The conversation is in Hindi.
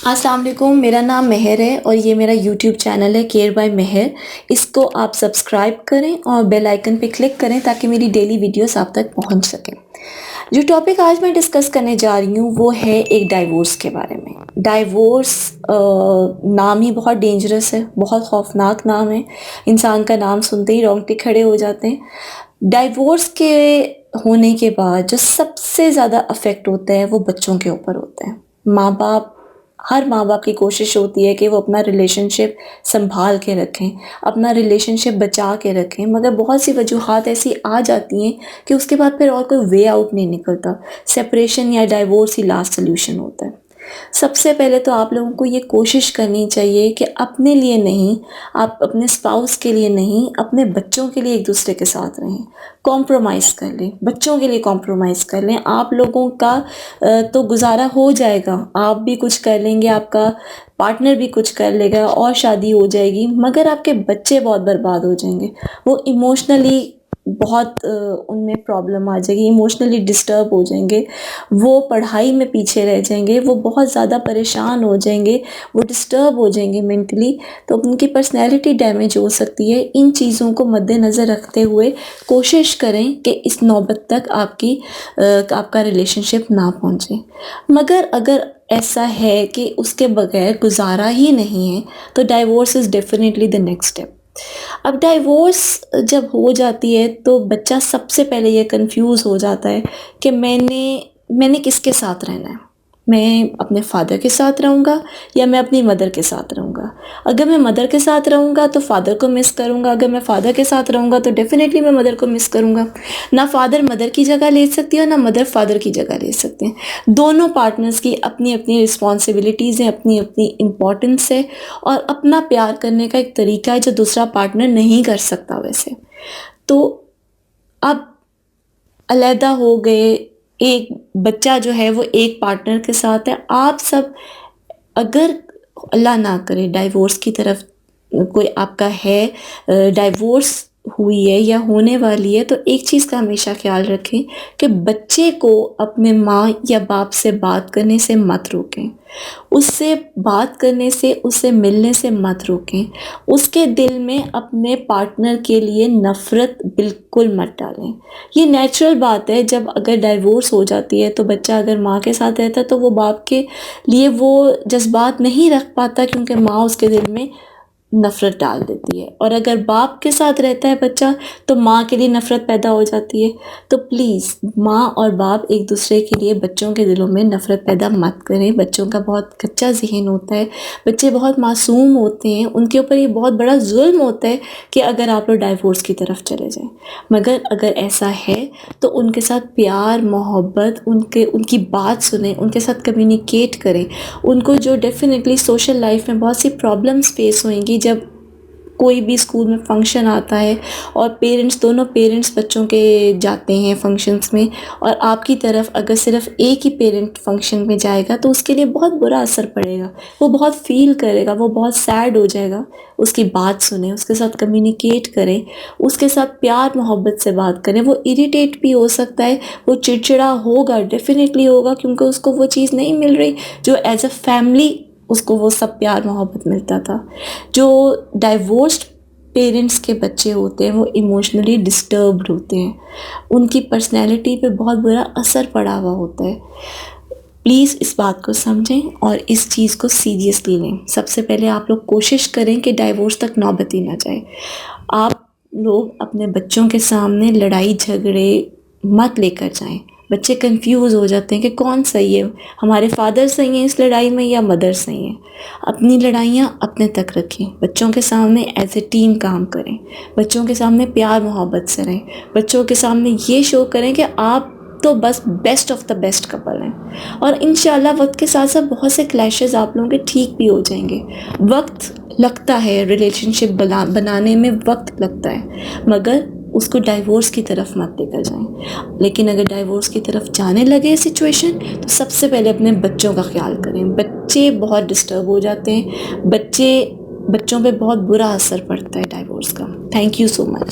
अस्सलाम वालेकुम, मेरा नाम मेहर है और ये मेरा यूट्यूब चैनल है केयर बाय मेहर। इसको आप सब्सक्राइब करें और बेल आइकन पे क्लिक करें ताकि मेरी डेली वीडियोस आप तक पहुंच सकें। जो टॉपिक आज मैं डिस्कस करने जा रही हूँ वो है एक डाइवोर्स के बारे में। डाइवोर्स नाम ही बहुत डेंजरस है, बहुत खौफनाक नाम है। इंसान का नाम सुनते ही रोंगटे खड़े हो जाते हैं। डाइवोर्स के होने के बाद जो सबसे ज़्यादा अफेक्ट होता है वो बच्चों के ऊपर होता है। हर माँ बाप की कोशिश होती है कि वो अपना रिलेशनशिप संभाल के रखें, अपना रिलेशनशिप बचा के रखें, मगर बहुत सी वजूहात ऐसी आ जाती हैं कि उसके बाद फिर और कोई वे आउट नहीं निकलता। सेपरेशन या डाइवोर्स ही लास्ट सोल्यूशन होता है। सबसे पहले तो आप लोगों को ये कोशिश करनी चाहिए कि अपने लिए नहीं, आप अपने स्पाउस के लिए नहीं, अपने बच्चों के लिए एक दूसरे के साथ रहें। कॉम्प्रोमाइज़ कर लें, बच्चों के लिए कॉम्प्रोमाइज़ कर लें। आप लोगों का तो गुजारा हो जाएगा, आप भी कुछ कर लेंगे, आपका पार्टनर भी कुछ कर लेगा और शादी हो जाएगी, मगर आपके बच्चे बहुत बर्बाद हो जाएंगे। वो इमोशनली बहुत उनमें प्रॉब्लम आ जाएगी, इमोशनली डिस्टर्ब हो जाएंगे, वो पढ़ाई में पीछे रह जाएंगे, वो बहुत ज़्यादा परेशान हो जाएंगे, वो डिस्टर्ब हो जाएंगे मेंटली, तो उनकी पर्सनैलिटी डैमेज हो सकती है। इन चीज़ों को मद्देनज़र रखते हुए कोशिश करें कि इस नौबत तक आपका रिलेशनशिप ना पहुँचे। मगर अगर ऐसा है कि उसके बगैर गुजारा ही नहीं है तो divorce is definitely the next step. अब डाइवोर्स जब हो जाती है तो बच्चा सबसे पहले ये कंफ्यूज हो जाता है कि मैंने किसके साथ रहना है। मैं अपने फादर के साथ रहूँगा या मैं अपनी मदर के साथ रहूँगा। अगर मैं मदर के साथ रहूँगा तो फादर को मिस करूँगा, अगर मैं फादर के साथ रहूँगा तो डेफिनेटली मैं मदर को मिस करूँगा। ना फादर मदर की जगह ले सकती है, ना मदर फादर की जगह ले सकते हैं। दोनों पार्टनर्स की अपनी अपनी रिस्पॉन्सिबिलिटीज़ हैं, अपनी अपनी इम्पोर्टेंस है और अपना प्यार करने का एक तरीका है जो दूसरा पार्टनर नहीं कर सकता वैसे। तो अब अलहदा हो गए, एक बच्चा जो है वो एक पार्टनर के साथ है। आप सब अगर अल्लाह ना करे डाइवोर्स की तरफ कोई आपका है, डाइवोर्स हुई है या होने वाली है, तो एक चीज़ का हमेशा ख्याल रखें कि बच्चे को अपने माँ या बाप से बात करने से मत रोकें, उससे बात करने से, उससे मिलने से मत रोकें। उसके दिल में अपने पार्टनर के लिए नफ़रत बिल्कुल मत डालें। ये नेचुरल बात है, जब अगर डाइवोर्स हो जाती है तो बच्चा अगर माँ के साथ रहता है तो वो बाप के लिए वो जज्बात नहीं रख पाता क्योंकि माँ उसके दिल में नफ़रत डाल देती है। और अगर बाप के साथ रहता है बच्चा तो माँ के लिए नफ़रत पैदा हो जाती है। तो प्लीज़ माँ और बाप एक दूसरे के लिए बच्चों के दिलों में नफ़रत पैदा मत करें। बच्चों का बहुत कच्चा ज़हन होता है, बच्चे बहुत मासूम होते हैं, उनके ऊपर ये बहुत बड़ा जुल्म होता है कि अगर आप लोग डाइवोर्स की तरफ चले जाएं। मगर अगर ऐसा है तो उनके साथ प्यार मोहब्बत, उनकी बात सुने, उनके साथ कम्युनिकेट करें। उनको जो डेफिनेटली सोशल लाइफ में बहुत सी प्रॉब्लम्स फेस होंगी जब कोई भी स्कूल में फंक्शन आता है और दोनों पेरेंट्स बच्चों के जाते हैं फंक्शंस में, और आपकी तरफ अगर सिर्फ एक ही पेरेंट फंक्शन में जाएगा तो उसके लिए बहुत बुरा असर पड़ेगा। वो बहुत फील करेगा, वो बहुत सैड हो जाएगा। उसकी बात सुने, उसके साथ कम्युनिकेट करें, उसके साथ प्यार मोहब्बत से बात करें। वो इरिटेट भी हो सकता है, वो चिड़चिड़ा होगा, डेफिनेटली होगा, क्योंकि उसको वो चीज़ नहीं मिल रही जो एज अ फैमिली उसको वो सब प्यार मोहब्बत मिलता था। जो डाइवोर्स्ड पेरेंट्स के बच्चे होते हैं वो इमोशनली डिस्टर्ब्ड होते हैं, उनकी पर्सनैलिटी पे बहुत बुरा असर पड़ा हुआ होता है। प्लीज़ इस बात को समझें और इस चीज़ को सीरियसली लें। सबसे पहले आप लोग कोशिश करें कि डाइवोर्स तक नौबत ही ना जाए। आप लोग अपने बच्चों के सामने लड़ाई झगड़े मत लेकर जाएं। बच्चे कंफ्यूज हो जाते हैं कि कौन सही है, हमारे फादर सही हैं इस लड़ाई में या मदर सही हैं। अपनी लड़ाइयाँ अपने तक रखें, बच्चों के सामने एज ए टीम काम करें, बच्चों के सामने प्यार मोहब्बत से रहें, बच्चों के सामने ये शो करें कि आप तो बस best of the best couple हैं। और इंशाल्लाह वक्त के साथ साथ बहुत से क्लैशेस आप लोगों के ठीक भी हो जाएंगे। वक्त लगता है, रिलेशनशिप बनाने में वक्त लगता है, मगर उसको डाइवोर्स की तरफ मत लेकर जाएं। लेकिन अगर डाइवोर्स की तरफ जाने लगे सिचुएशन तो सबसे पहले अपने बच्चों का ख्याल करें। बच्चे बहुत डिस्टर्ब हो जाते हैं, बच्चों पे बहुत बुरा असर पड़ता है डाइवोर्स का। Thank you so much.